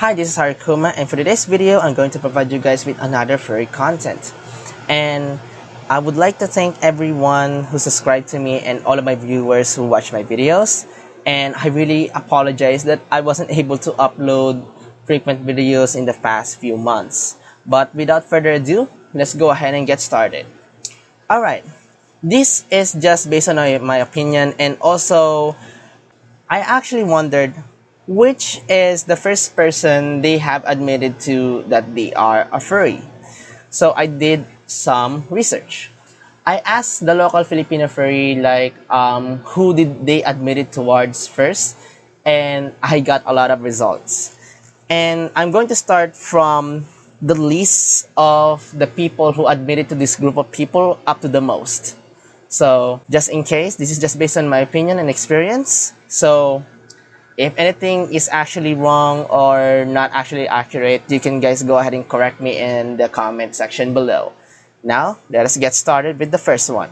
Hi, this is Harikuma, and for today's video, I'm going to provide you guys with another furry content. And I would like to thank everyone who subscribed to me and all of my viewers who watch my videos. And I really apologize that I wasn't able to upload frequent videos in the past few months. But without further ado, let's go ahead and get started. Alright, this is just based on my opinion, and also I actually wondered which is the first person they have admitted to that they are a furry. So I did some research. I asked the local Filipino furry who did they admit it towards first, and I got a lot of results. And I'm going to start from the list of the people who admitted to this group of people up to the most. So just in case, this is just based on my opinion and experience. So if anything is actually wrong or not actually accurate, you can guys go ahead and correct me in the comment section below. Now, let us get started with the first one.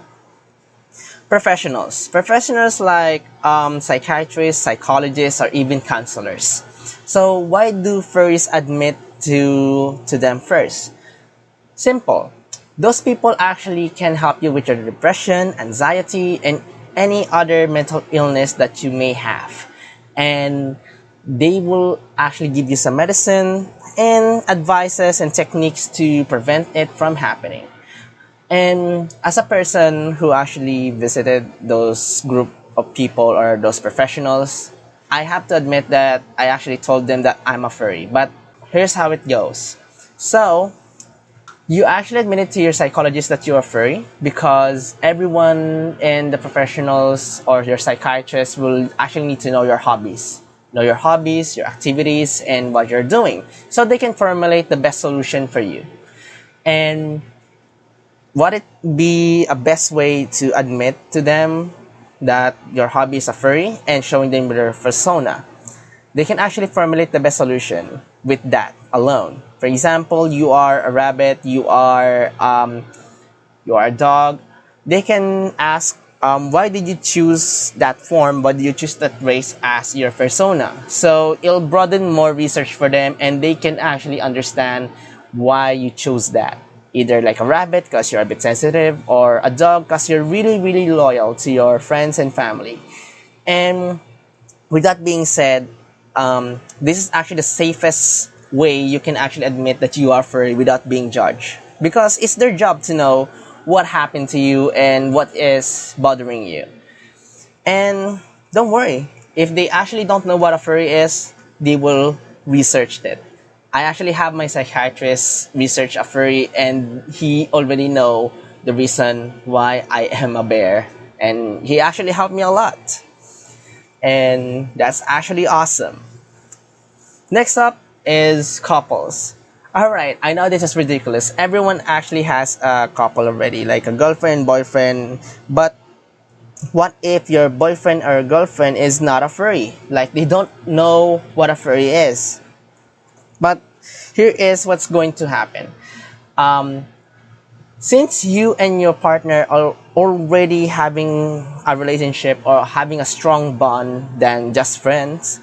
Professionals. Professionals like psychiatrists, psychologists, or even counselors. So why do furries admit to them first? Simple. Those people actually can help you with your depression, anxiety, and any other mental illness that you may have. And they will actually give you some medicine and advices and techniques to prevent it from happening. And as a person who actually visited those group of people or those professionals, I have to admit that I actually told them that I'm a furry. But here's how it goes. So you actually admitted to your psychologist that you're a furry because everyone in the professionals or your psychiatrist will actually need to know your hobbies. Know your hobbies, your activities, and what you're doing. So they can formulate the best solution for you. And what it be a best way to admit to them that your hobby is a furry and showing them their persona? They can actually formulate the best solution with that alone. For example, you are a rabbit, you are a dog. They can ask, why did you choose that form? Why did you choose that race as your persona? So it'll broaden more research for them, and they can actually understand why you chose that. Either like a rabbit because you're a bit sensitive, or a dog because you're really, really loyal to your friends and family. And with that being said, this is actually the safest way you can actually admit that you are furry without being judged, because it's their job to know what happened to you and what is bothering you. And don't worry, if they actually don't know what a furry is, they will research it. I actually have my psychiatrist research a furry, and he already know the reason why I am a bear, and he actually helped me a lot. And that's actually awesome. Next up is couples. Alright, I know this is ridiculous. Everyone actually has a couple already, like a girlfriend, boyfriend. But what if your boyfriend or girlfriend is not a furry? Like, they don't know what a furry is. But here is what's going to happen. Since you and your partner are already having a relationship or having a strong bond than just friends,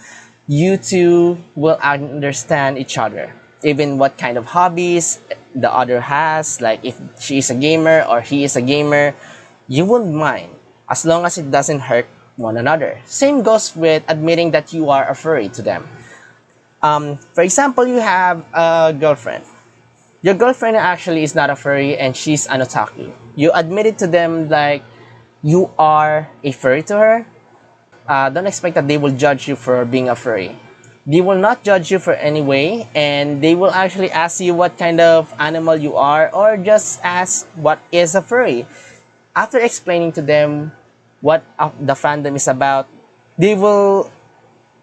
you two will understand each other. Even what kind of hobbies the other has, like if she is a gamer or he is a gamer, you won't mind as long as it doesn't hurt one another. Same goes with admitting that you are a furry to them. For example, you have a girlfriend. Your girlfriend actually is not a furry and she's an otaku. You admitted to them like you are a furry to her. Don't expect that they will judge you for being a furry. They will not judge you for any way, and they will actually ask you what kind of animal you are, or just ask what is a furry. After explaining to them what the fandom is about, they will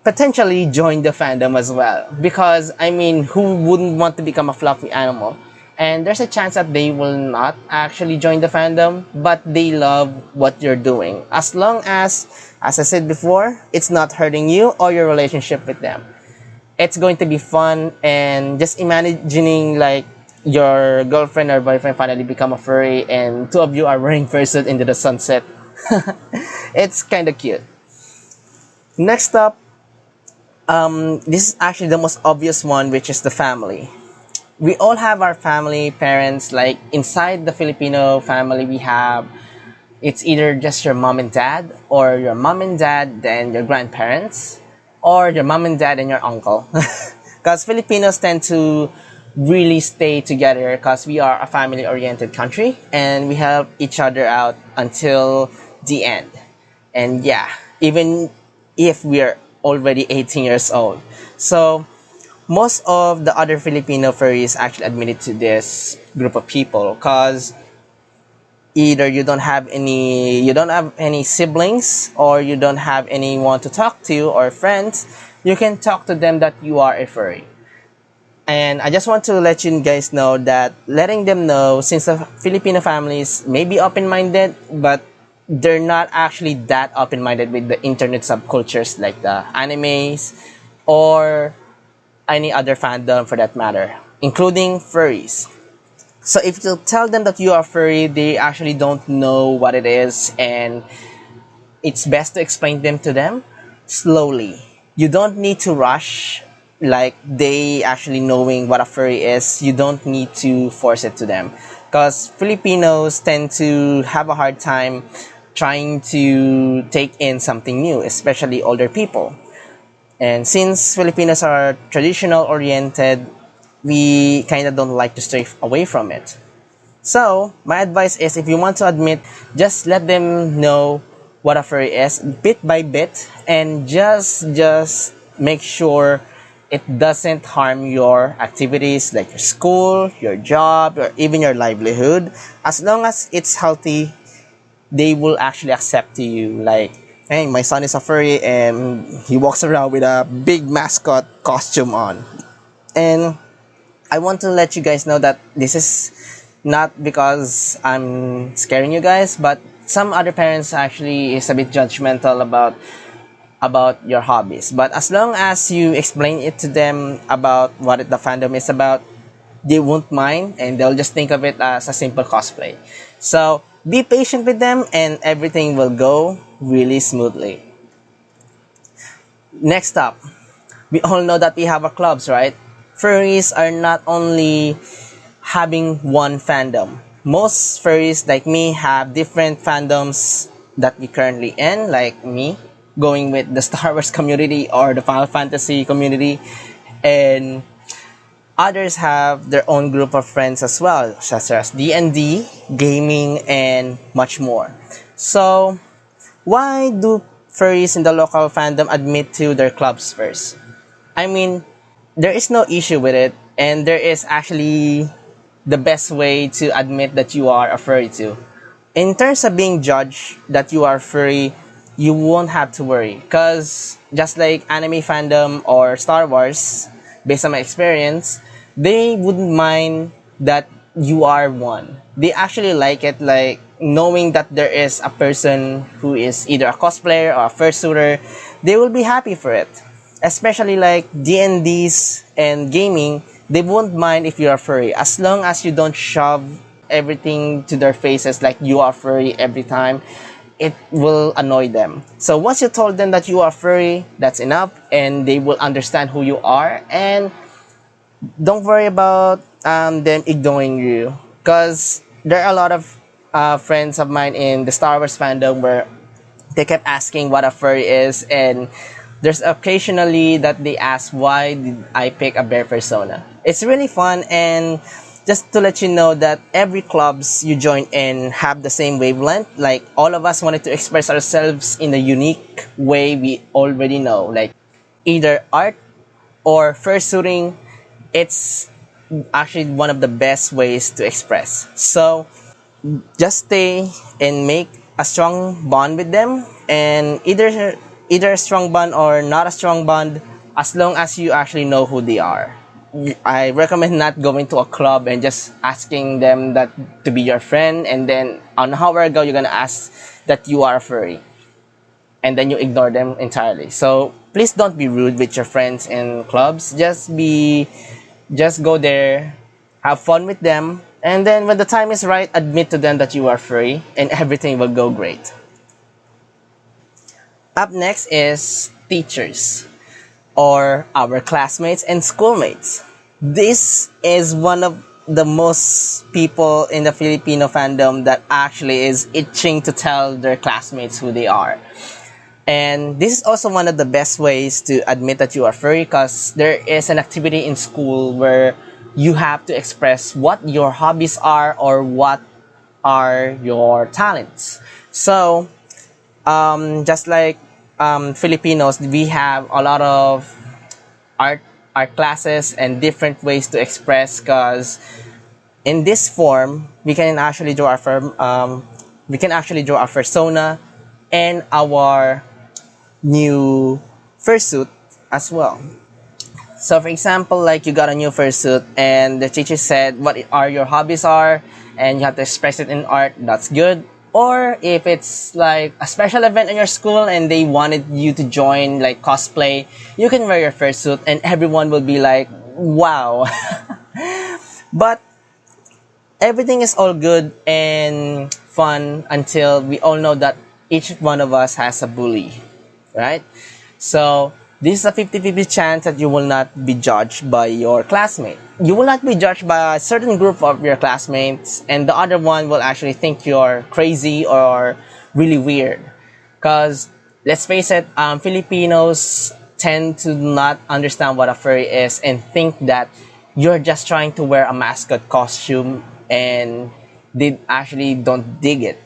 potentially join the fandom as well, because I mean, who wouldn't want to become a fluffy animal? And there's a chance that they will not actually join the fandom, but they love what you're doing, as long as I said before, it's not hurting you or your relationship with them. It's going to be fun, and just imagining like your girlfriend or boyfriend finally become a furry and two of you are wearing fursuit into the sunset. It's kind of cute. Next up, This is actually the most obvious one, which is the family. We all have our family, parents. Like inside the Filipino family, we have, it's either just your mom and dad, or your mom and dad, then your grandparents, or your mom and dad and your uncle. Because Filipinos tend to really stay together because we are a family oriented country and we help each other out until the end. And yeah, even if we're already 18 years old. So most of the other Filipino furries actually admitted to this group of people because either you don't have any siblings, or you don't have anyone to talk to or friends, you can talk to them that you are a furry. And I just want to let you guys know that letting them know, since the Filipino families may be open-minded, but they're not actually that open-minded with the internet subcultures like the animes or any other fandom for that matter, including furries. So if you tell them that you are furry, they actually don't know what it is, and it's best to explain them to them slowly. You don't need to rush, like they actually knowing what a furry is. You don't need to force it to them, because Filipinos tend to have a hard time trying to take in something new, especially older people. And since Filipinos are traditional oriented, we kind of don't like to stray away from it. So, my advice is, if you want to admit, just let them know what a furry is bit by bit, and just make sure it doesn't harm your activities like your school, your job, or even your livelihood. As long as it's healthy, they will actually accept you. Like, hey, my son is a furry and he walks around with a big mascot costume on. And I want to let you guys know that this is not because I'm scaring you guys, but some other parents actually is a bit judgmental about your hobbies. But as long as you explain it to them about what the fandom is about, they won't mind, and they'll just think of it as a simple cosplay. So be patient with them and everything will go really smoothly. Next up, we all know that we have our clubs, right? Furries are not only having one fandom. Most furries like me have different fandoms that we currently in, like me going with the Star Wars community or the Final Fantasy community, and others have their own group of friends as well, such as D&D, gaming, and much more. So, why do furries in the local fandom admit to their clubs first? I mean, there is no issue with it, and there is actually the best way to admit that you are a furry too. In terms of being judged that you are furry, you won't have to worry, because just like anime fandom or Star Wars, based on my experience, they wouldn't mind that you are one. They actually like it, like knowing that there is a person who is either a cosplayer or a fursuiter. They will be happy for it. Especially like D&Ds and gaming, they won't mind if you're furry, as long as you don't shove everything to their faces like you are furry every time. It will annoy them. So once you told them that you are furry, that's enough, and they will understand who you are, and don't worry about them ignoring you, because there are a lot of friends of mine in the Star Wars fandom where they kept asking what a furry is, and there's occasionally that they ask why did I pick a bear persona. It's really fun, and just to let you know that every clubs you join in have the same wavelength. Like all of us wanted to express ourselves in a unique way we already know, like either art or fursuiting. It's actually one of the best ways to express. So just stay and make a strong bond with them, and either a strong bond or not a strong bond, as long as you actually know who they are. I recommend not going to a club and just asking them that to be your friend, and then on an hour ago you're gonna ask that you are a furry, and then you ignore them entirely. So please don't be rude with your friends in clubs. Just go there, have fun with them, and then when the time is right, admit to them that you are furry, and everything will go great. Up next is teachers. or our classmates and schoolmates. This is one of the most people in the Filipino fandom that actually is itching to tell their classmates who they are. And this is also one of the best ways to admit that you are furry, because there is an activity in school where you have to express what your hobbies are or what are your talents. So, just like Filipinos, we have a lot of art art classes and different ways to express, because in this form we can actually draw we can actually draw our persona and our new fursuit as well. So for example, like you got a new fursuit and the teacher said what are your hobbies are, and you have to express it in art, that's good. Or if it's like a special event in your school and they wanted you to join like cosplay, you can wear your fursuit and everyone will be like, wow. But everything is all good and fun until we all know that each one of us has a bully, right? So this is a 50-50 chance that you will not be judged by your classmate. You will not be judged by a certain group of your classmates, and the other one will actually think you're crazy or really weird. Because let's face it, Filipinos tend to not understand what a furry is and think that you're just trying to wear a mascot costume, and they actually don't dig it.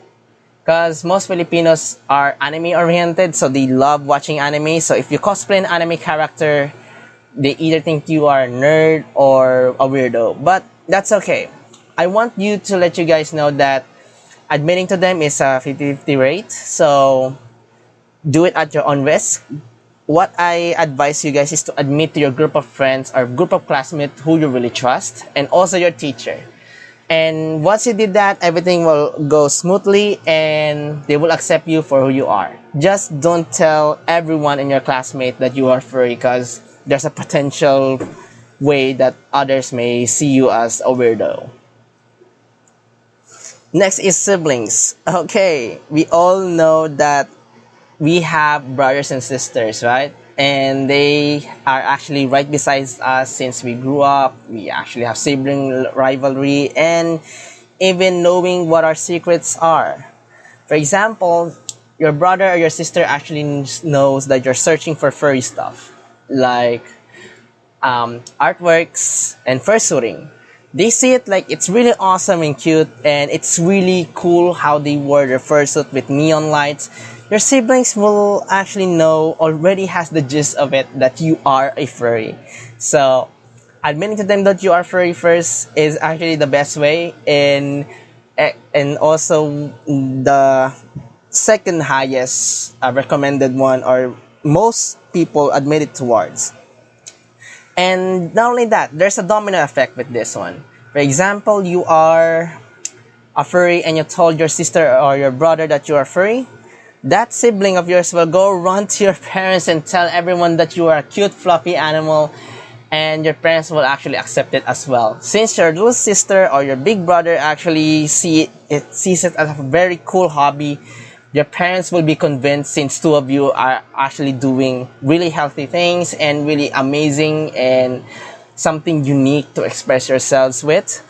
Because most Filipinos are anime oriented, so they love watching anime. So if you cosplay an anime character, they either think you are a nerd or a weirdo. But that's okay. I want you to let you guys know that admitting to them is a 50-50 rate. So do it at your own risk. What I advise you guys is to admit to your group of friends or group of classmates who you really trust, and also your teacher. And once you did that, everything will go smoothly and they will accept you for who you are. Just don't tell everyone in your classmate that you are furry, because there's a potential way that others may see you as a weirdo. Next is siblings. Okay, we all know that we have brothers and sisters, right? And they are actually right beside us since we grew up. We actually have sibling rivalry and even knowing what our secrets are. For example, your brother or your sister actually knows that you're searching for furry stuff, like artworks and fursuiting. They see it like it's really awesome and cute, and it's really cool how they wore their fursuit with neon lights. Your siblings will actually know, already has the gist of it, that you are a furry. So admitting to them that you are furry first is actually the best way, and also the second highest recommended one, or most people admit it towards. And not only that, there's a domino effect with this one. For example, you are a furry and you told your sister or your brother that you are furry. That sibling of yours will go run to your parents and tell everyone that you are a cute fluffy animal, and your parents will actually accept it as well. Since your little sister or your big brother actually sees it as a very cool hobby, your parents will be convinced, since two of you are actually doing really healthy things and really amazing and something unique to express yourselves with.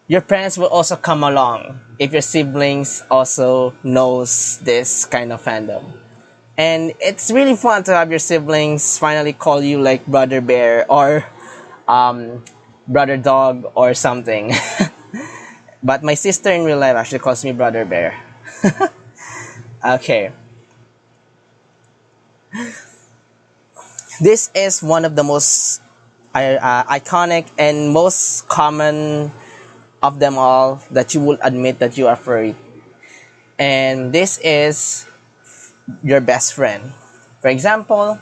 Your parents will also come along if your siblings also knows this kind of fandom. And it's really fun to have your siblings finally call you like brother bear or brother dog or something. But my sister in real life actually calls me brother bear. Okay. This is one of the most iconic and most common of them all, that you will admit that you are furry. And this is your best friend. For example,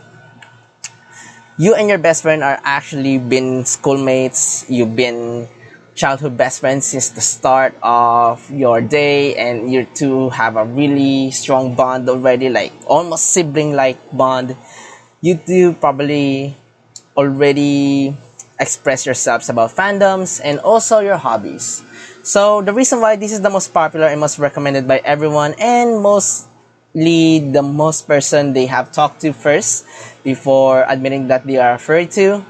you and your best friend are actually been schoolmates, you've been childhood best friends since the start of your day, and you two have a really strong bond already, like almost sibling-like bond. You two probably already express yourselves about fandoms and also your hobbies. So the reason why this is the most popular and most recommended by everyone and most definitely the most person they have talked to first before admitting that they are a furry too.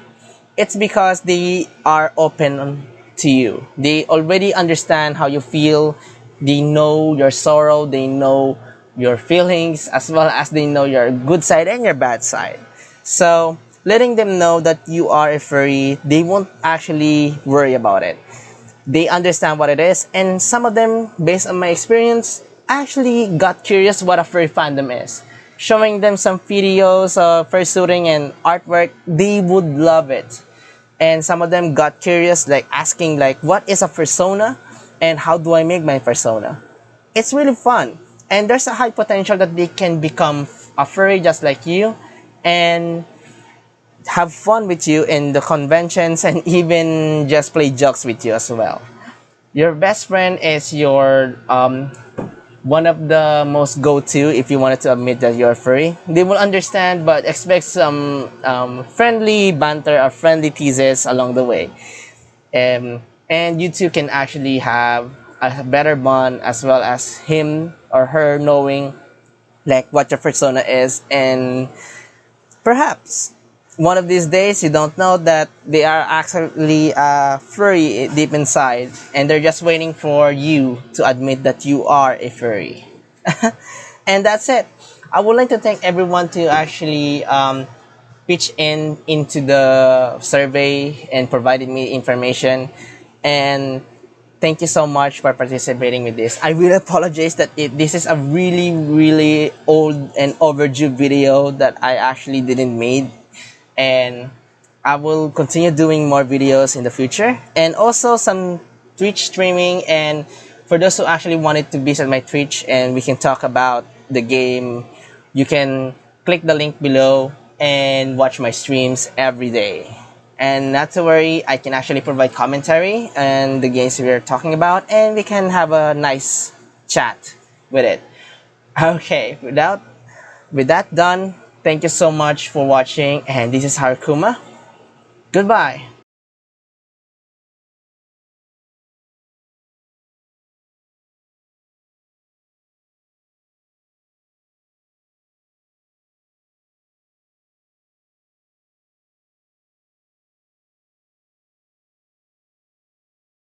It's because they are open to you. They already understand how you feel. They know your sorrow. They know your feelings, as well as they know your good side and your bad side. So letting them know that you are a furry, they won't actually worry about it. They understand what it is, and some of them, based on my experience, actually got curious what a furry fandom is. Showing them some videos of fursuiting and artwork, they would love it. And some of them got curious, like asking like, what is a persona and how do I make my persona? It's really fun, and there's a high potential that they can become a furry just like you and have fun with you in the conventions and even just play jokes with you as well. Your best friend is your one of the most go-to if you wanted to admit that you're furry. They will understand, but expect some friendly banter or friendly teases along the way. And you two can actually have a better bond, as well as him or her knowing like what your persona is, and perhaps one of these days you don't know that they are actually furry deep inside, and they're just waiting for you to admit that you are a furry. And that's it. I would like to thank everyone to actually pitch in into the survey and provided me information. And thank you so much for participating with this. I really apologize that this is a really, really old and overdue video that I actually didn't made. And I will continue doing more videos in the future. And also some Twitch streaming. And for those who actually wanted to visit my Twitch and we can talk about the game, you can click the link below and watch my streams every day. And not to worry, I can actually provide commentary and the games we are talking about, and we can have a nice chat with it. Okay, with that done, thank you so much for watching, and this is Harukuma. Goodbye.